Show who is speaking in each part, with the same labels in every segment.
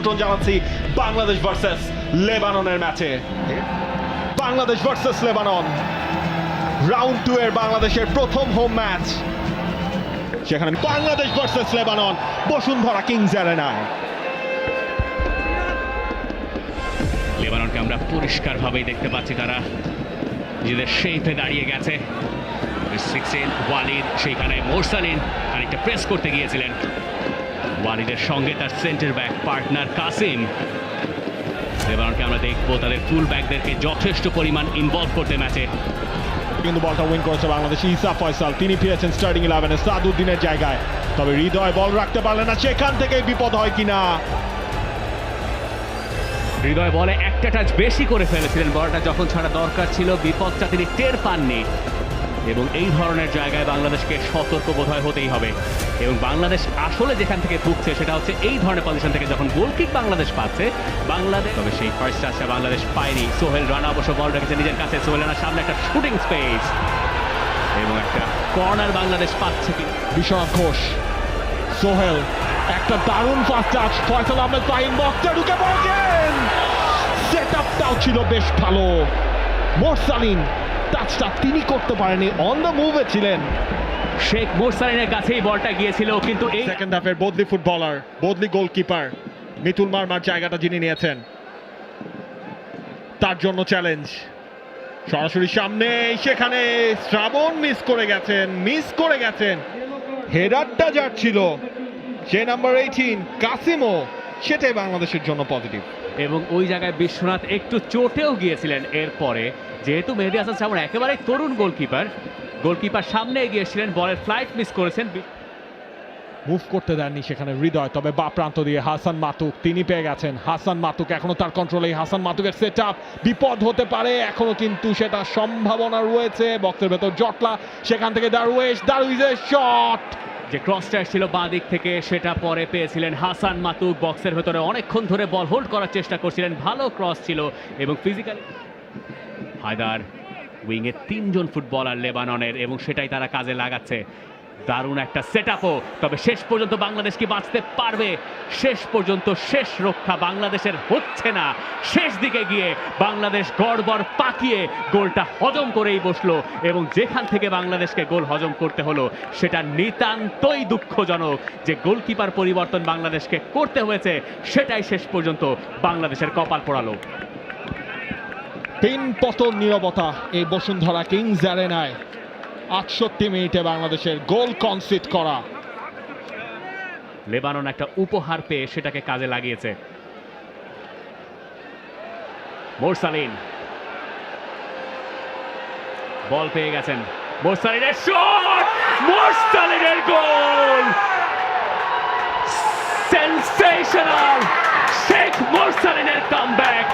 Speaker 1: আমন্ত্রণ জানাচ্ছি বাংলাদেশ ভার্সেস লেবাননের ম্যাচে। বাংলাদেশ ভার্সেস লেবানন রাউন্ড 2 এর বাংলাদেশের প্রথম হোম ম্যাচ, সেখানে Bangladesh versus Lebanon Bashundhara kings অ্যারেনায়।
Speaker 2: লেবাননকে আমরা পরিষ্কারভাবেই দেখতে পাচ্ছি, তারা নিজেদের শেপে দাঁড়িয়ে গেছে। 16 ওয়ালিদ, সেইখানে মোরসালিন খানিকটা প্রেস করতে গিয়েছিলেন। ওয়ালিদের সঙ্গে তার সেন্টার ব্যাক পার্টনার কাসিম। লেবাননকে আমরা দেখবো তাদের ফুল ব্যাকদেরকে যথেষ্ট পরিমাণ ইনভলভ করতে ম্যাচে।
Speaker 1: কিন্তু বলটা উইন করেছে বাংলাদেশ ইসা ফয়সাল, তিনি ফিরেছেন স্টার্টিং 11-এ সাদউদ্দিনের জায়গায়। তবে হৃদয় বল রাখতে পারলেন না, সেখান থেকে বিপদ হয় কিনা।
Speaker 2: হৃদয় বলে একটা টাচ বেশি করে ফেলেছিলেন, বলটা যখন ছাড়া দরকার ছিল বিপদটা তিনি টের পাননি। এবং এই ধরনের জায়গায় বাংলাদেশকে সতর্ক বোধহয় হতেই হবে। এবং বাংলাদেশ আসলে যেখান থেকে ভুগছে সেটা হচ্ছে এই ধরনের পজিশন থেকে যখন গোলকিক বাংলাদেশ পাচ্ছে বাংলাদেশ, তবে সেই ফার্স্ট টাচটা বাংলাদেশ পায়নি। সোহেল রানা অবশ্য বল রেখেছে নিজের কাছে, সোহেল রানার সামনে একটা শুটিং স্পেস এবং একটা কর্নার বাংলাদেশ পাচ্ছে।
Speaker 1: বিশ্বনাথ ঘোষ, সোহেল, একটা দারুণ ফাস্ট টাচ, ফয়সাল আহমেদ ফাহিম বক্সে ঢুকে পড়েছেন। সেটআপটাও ছিল বেশ ভালো। মোরসালিন টাচটা তিনি করতে পারেনি, অন দ্য মুভে ছিলেন।
Speaker 2: শেখ মোরসালিনের কাছেই বলটা গিয়েছিল, কিন্তু এই
Speaker 1: সেকেন্ড হাফের বদলি ফুটবলার, বদলি গোলকিপার মিতুল মারমার জায়গাটা যিনি নিয়েছেন, তার জন্য চ্যালেঞ্জ। সরাসরি সামনে, সেখানে শ্রাবণ মিস করে গেছেন। হেডারটা যার ছিল সে নাম্বার 18 কাসিমও, সেটাই বাংলাদেশের জন্য পজিটিভ।
Speaker 2: এবং ওই জায়গায় বিশ্বনাথ একটু চোটেও গিয়েছিলেন এরপরে, যেহেতু মেহেদী হাসান শ্রাবণ একেবারে তরুণ গোলকিপার সামনে এগিয়েছিলেন, বলের ফ্লাইট মিস করেছেন।
Speaker 1: মুভ করতে দেননি সেখানে হৃদয়, তবে বা প্রান্ত দিয়ে হাসান মাতুক তিনি পেয়ে গেছেন। হাসান মাতুক এখনো তার কন্ট্রোলে, হাসান মাতুকের সেট আপ, বিপদ হতে পারে এখনো, কিন্তু সেটা সম্ভাবনা রয়েছে। বক্সের ভেতর জটলা, সেখান থেকে দারুইজের শট,
Speaker 2: যে ক্রসটা ছিল বাঁ দিক থেকে সেটা পরে পেয়েছিলেন হাসান মাতুক। বক্সের ভেতরে অনেকক্ষণ ধরে বল হোল্ড করার চেষ্টা করছিলেন, ভালো ক্রস ছিল এবং ফিজিক্যালি হায়দার উইংয়ে 3 জন ফুটবলার লেবাননের, এবং সেটাই তারা কাজে লাগাচ্ছে। দারুণ একটা সেটআপও, তবে শেষ পর্যন্ত বাংলাদেশ কি বাঁচতে পারবে? শেষ পর্যন্ত শেষ রক্ষা বাংলাদেশের হচ্ছে না। শেষ দিকে গিয়ে বাংলাদেশ গড়বড় পাকিয়ে গোলটা হজম করেই বসলো, এবং যেখান থেকে বাংলাদেশকে গোল হজম করতে হলো সেটা নিতান্তই দুঃখজনক। যে গোলকিপার পরিবর্তন বাংলাদেশকে করতে হয়েছে সেটাই শেষ পর্যন্ত বাংলাদেশের কপাল পোড়ালো।
Speaker 1: 3 পতন নীরবতা এই বসুন্ধরা কিংস অ্যারেনায়। 68 মিনিটে বাংলাদেশের গোল কনসিড করা।
Speaker 2: লেবানন একটা উপহার পেয়ে সেটাকে কাজে লাগিয়েছে। মোরসালিন বল পেয়ে গেছেন, মোরসালিনের শট, মোরসালিনের গোল, সেনসেশনাল। শেখ মোরসালিনের কামব্যাক,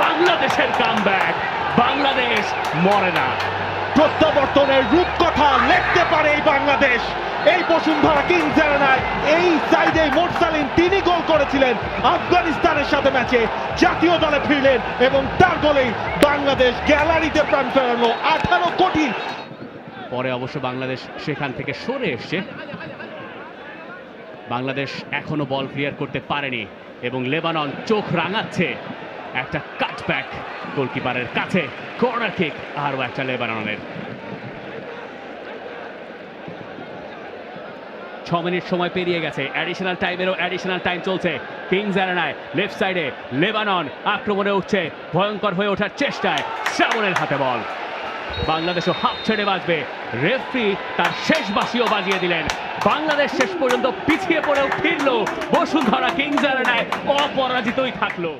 Speaker 2: বাংলাদেশের কামব্যাক, বাংলাদেশ মরে না।
Speaker 1: প্রত্যাবর্তনের রূপকথা লিখতে পারে এই বাংলাদেশ। এই বসুন্ধরা কিংস অ্যারেনায় এই সাইডে মোরসালিন তিনি গোল করেছিলেন আফগানিস্তানের সাথে ম্যাচে, জাতীয় দলে ফিরলেন এবং তার গোলেই বাংলাদেশ গ্যালারিতে প্রাণ ফেরানো। 18 কোটি।
Speaker 2: পরে অবশ্য বাংলাদেশ সেখান থেকে সরে এসছে। বাংলাদেশ এখনো বল ক্লিয়ার করতে পারেনি এবং লেবানন চোখ রাঙাচ্ছে। একটা কাটব্যাক গোলকিপারের কাছে, কর্নার কিক আরও একটা লেবাননের। 6 মিনিট সময় পেরিয়ে গেছে, অ্যাডিশনাল টাইম চলছে কিংস অ্যারেনায়। লেফট সাইডে লেবানন আক্রমণে উঠছে, ভয়ঙ্কর হয়ে ওঠার চেষ্টায় শ্রাবণের হাতে বল। বাংলাদেশও হাফ ছেড়ে বাজবে, রেফারি তার শেষ বাঁশিও বাজিয়ে দিলেন। বাংলাদেশ শেষ পর্যন্ত পিছিয়ে পড়েও ফিরল, বসুন্ধরা কিংস অ্যারেনায় অপরাজিতই থাকলো।